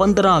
15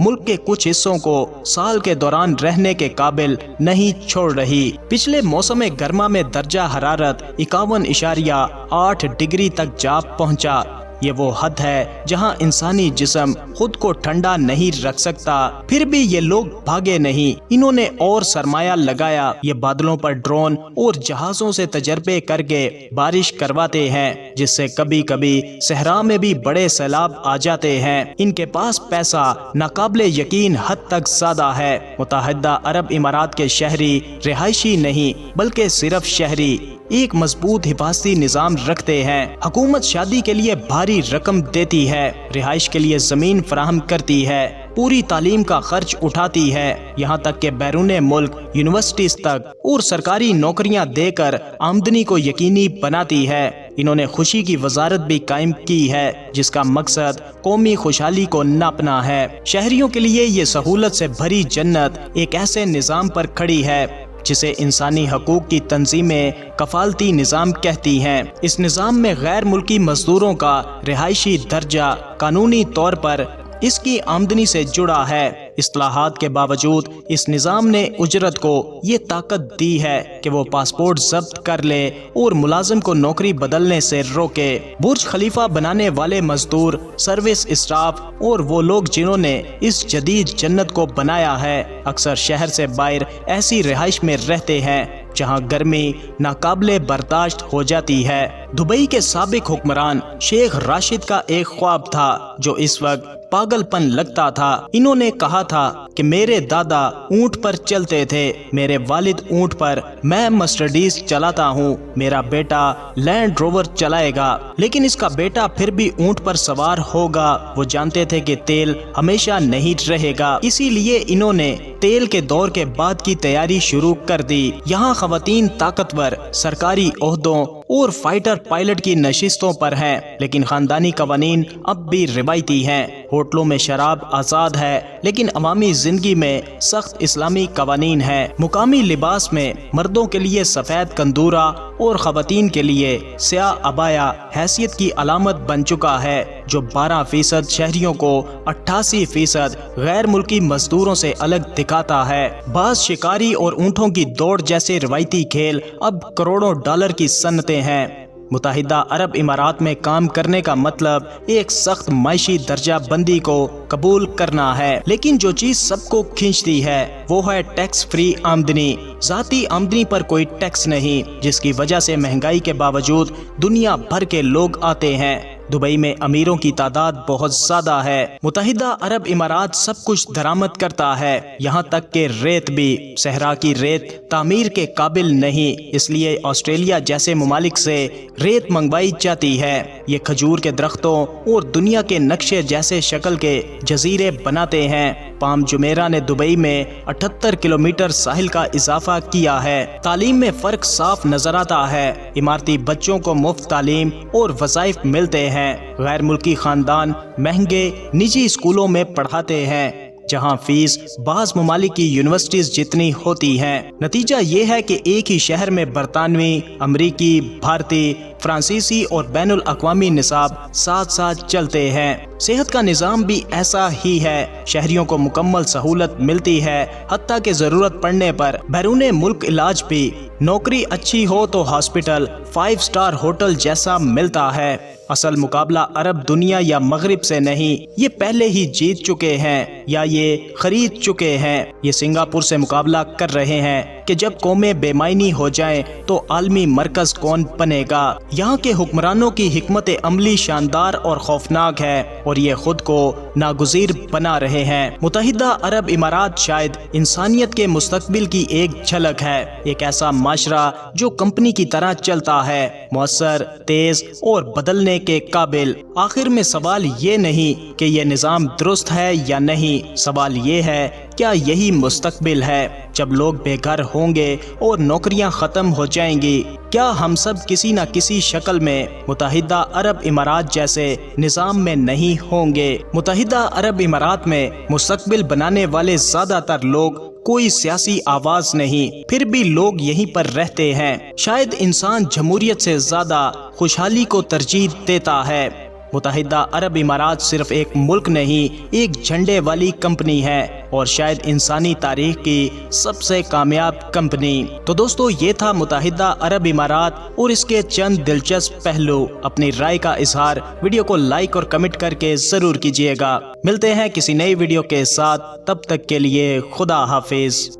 ملک کے کچھ حصوں کو سال کے دوران رہنے کے قابل نہیں چھوڑ رہی۔ پچھلے موسم گرما میں درجہ حرارت 51.8 ڈگری تک جا پہنچا۔ یہ وہ حد ہے جہاں انسانی جسم خود کو ٹھنڈا نہیں رکھ سکتا، پھر بھی یہ لوگ بھاگے نہیں۔ انہوں نے اور سرمایہ لگایا۔ یہ بادلوں پر ڈرون اور جہازوں سے تجربے کر کے بارش کرواتے ہیں، جس سے کبھی کبھی صحرا میں بھی بڑے سیلاب آ جاتے ہیں۔ ان کے پاس پیسہ ناقابل یقین حد تک زیادہ ہے۔ متحدہ عرب امارات کے شہری رہائشی نہیں بلکہ صرف شہری ایک مضبوط حفاظتی نظام رکھتے ہیں۔ حکومت شادی کے لیے بھاری رقم دیتی ہے، رہائش کے لیے زمین فراہم کرتی ہے، پوری تعلیم کا خرچ اٹھاتی ہے، یہاں تک کہ بیرون ملک یونیورسٹیز تک اور سرکاری نوکریاں دے کر آمدنی کو یقینی بناتی ہے۔ انہوں نے خوشی کی وزارت بھی قائم کی ہے، جس کا مقصد قومی خوشحالی کو ناپنا ہے۔ شہریوں کے لیے یہ سہولت سے بھری جنت ایک ایسے نظام پر کھڑی ہے جسے انسانی حقوق کی تنظیمیں کفالتی نظام کہتی ہیں۔ اس نظام میں غیر ملکی مزدوروں کا رہائشی درجہ قانونی طور پر اس کی آمدنی سے جڑا ہے۔ اصلاحات کے باوجود اس نظام نے اجرت کو یہ طاقت دی ہے کہ وہ پاسپورٹ ضبط کر لے اور ملازم کو نوکری بدلنے سے روکے۔ برج خلیفہ بنانے والے مزدور، سروس اسٹاف اور وہ لوگ جنہوں نے اس جدید جنت کو بنایا ہے، اکثر شہر سے باہر ایسی رہائش میں رہتے ہیں جہاں گرمی ناقابل برداشت ہو جاتی ہے۔ دبئی کے سابق حکمران شیخ راشد کا ایک خواب تھا جو اس وقت پاگل پن لگتا تھا۔ انہوں نے کہا تھا کہ میرے دادا اونٹ پر چلتے تھے، میرے والد اونٹ پر، میں مرسڈیز چلاتا ہوں، میرا بیٹا لینڈ روور چلائے گا، لیکن اس کا بیٹا پھر بھی اونٹ پر سوار ہوگا۔ وہ جانتے تھے کہ تیل ہمیشہ نہیں رہے گا، اسی لیے انہوں نے تیل کے دور کے بعد کی تیاری شروع کر دی۔ یہاں خواتین طاقتور سرکاری عہدوں اور فائٹر پائلٹ کی نشستوں پر ہیں، لیکن خاندانی قوانین اب بھی روایتی ہیں۔ ہوٹلوں میں شراب آزاد ہے، لیکن عوامی زندگی میں سخت اسلامی قوانین ہیں۔ مقامی لباس میں مردوں کے لیے سفید کندورہ اور خواتین کے لیے سیاہ عبایا حیثیت کی علامت بن چکا ہے، جو 12% شہریوں کو 88% غیر ملکی مزدوروں سے الگ دکھاتا ہے۔ بعض شکاری اور اونٹوں کی دوڑ جیسے روایتی کھیل اب کروڑوں ڈالر کی صنعتیں ہیں۔ متحدہ عرب امارات میں کام کرنے کا مطلب ایک سخت معاشی درجہ بندی کو قبول کرنا ہے، لیکن جو چیز سب کو کھینچتی ہے وہ ہے ٹیکس فری آمدنی۔ ذاتی آمدنی پر کوئی ٹیکس نہیں، جس کی وجہ سے مہنگائی کے باوجود دنیا بھر کے لوگ آتے ہیں۔ دبئی میں امیروں کی تعداد بہت زیادہ ہے۔ متحدہ عرب امارات سب کچھ درآمد کرتا ہے، یہاں تک کہ ریت بھی۔ صحرا کی ریت تعمیر کے قابل نہیں، اس لیے آسٹریلیا جیسے ممالک سے ریت منگوائی جاتی ہے۔ یہ کھجور کے درختوں اور دنیا کے نقشے جیسے شکل کے جزیرے بناتے ہیں۔ پام جمیرہ نے دبئی میں 78 کلومیٹر ساحل کا اضافہ کیا ہے۔ تعلیم میں فرق صاف نظر آتا ہے۔ اماراتی بچوں کو مفت تعلیم اور وظائف ملتے ہیں۔ غیر ملکی خاندان مہنگے نجی اسکولوں میں پڑھاتے ہیں، جہاں فیس بعض ممالک کی یونیورسٹیز جتنی ہوتی ہیں۔ نتیجہ یہ ہے کہ ایک ہی شہر میں برطانوی، امریکی، بھارتی، فرانسیسی اور بین الاقوامی نصاب ساتھ ساتھ چلتے ہیں۔ صحت کا نظام بھی ایسا ہی ہے، شہریوں کو مکمل سہولت ملتی ہے، حتیٰ کہ ضرورت پڑنے پر بیرون ملک علاج بھی۔ نوکری اچھی ہو تو ہاسپٹل 5 اسٹار ہوٹل جیسا ملتا ہے۔ اصل مقابلہ عرب دنیا یا مغرب سے نہیں، یہ پہلے ہی جیت چکے ہیں یا یہ خرید چکے ہیں۔ یہ سنگاپور سے مقابلہ کر رہے ہیں کہ جب قومیں بے معنی ہو جائیں تو عالمی مرکز کون بنے گا۔ یہاں کے حکمرانوں کی حکمت عملی شاندار اور خوفناک ہے، اور یہ خود کو ناگزیر بنا رہے ہیں۔ متحدہ عرب امارات شاید انسانیت کے مستقبل کی ایک جھلک ہے، ایک ایسا معاشرہ جو کمپنی کی طرح چلتا ہے، مؤثر، تیز اور بدلنے کے قابل۔ آخر میں سوال یہ نہیں کہ یہ نظام درست ہے یا نہیں، سوال یہ ہے کیا یہی مستقبل ہے؟ جب لوگ بے گھر ہوں گے اور نوکریاں ختم ہو جائیں گی، کیا ہم سب کسی نہ کسی شکل میں متحدہ عرب امارات جیسے نظام میں نہیں ہوں گے؟ متحدہ عرب امارات میں مستقبل بنانے والے زیادہ تر لوگ کوئی سیاسی آواز نہیں، پھر بھی لوگ یہیں پر رہتے ہیں۔ شاید انسان جمہوریت سے زیادہ خوشحالی کو ترجیح دیتا ہے۔ متحدہ عرب امارات صرف ایک ملک نہیں، ایک جھنڈے والی کمپنی ہے اور شاید انسانی تاریخ کی سب سے کامیاب کمپنی۔ تو دوستو یہ تھا متحدہ عرب امارات اور اس کے چند دلچسپ پہلو۔ اپنی رائے کا اظہار ویڈیو کو لائک اور کمنٹ کر کے ضرور کیجیے گا۔ ملتے ہیں کسی نئی ویڈیو کے ساتھ، تب تک کے لیے خدا حافظ۔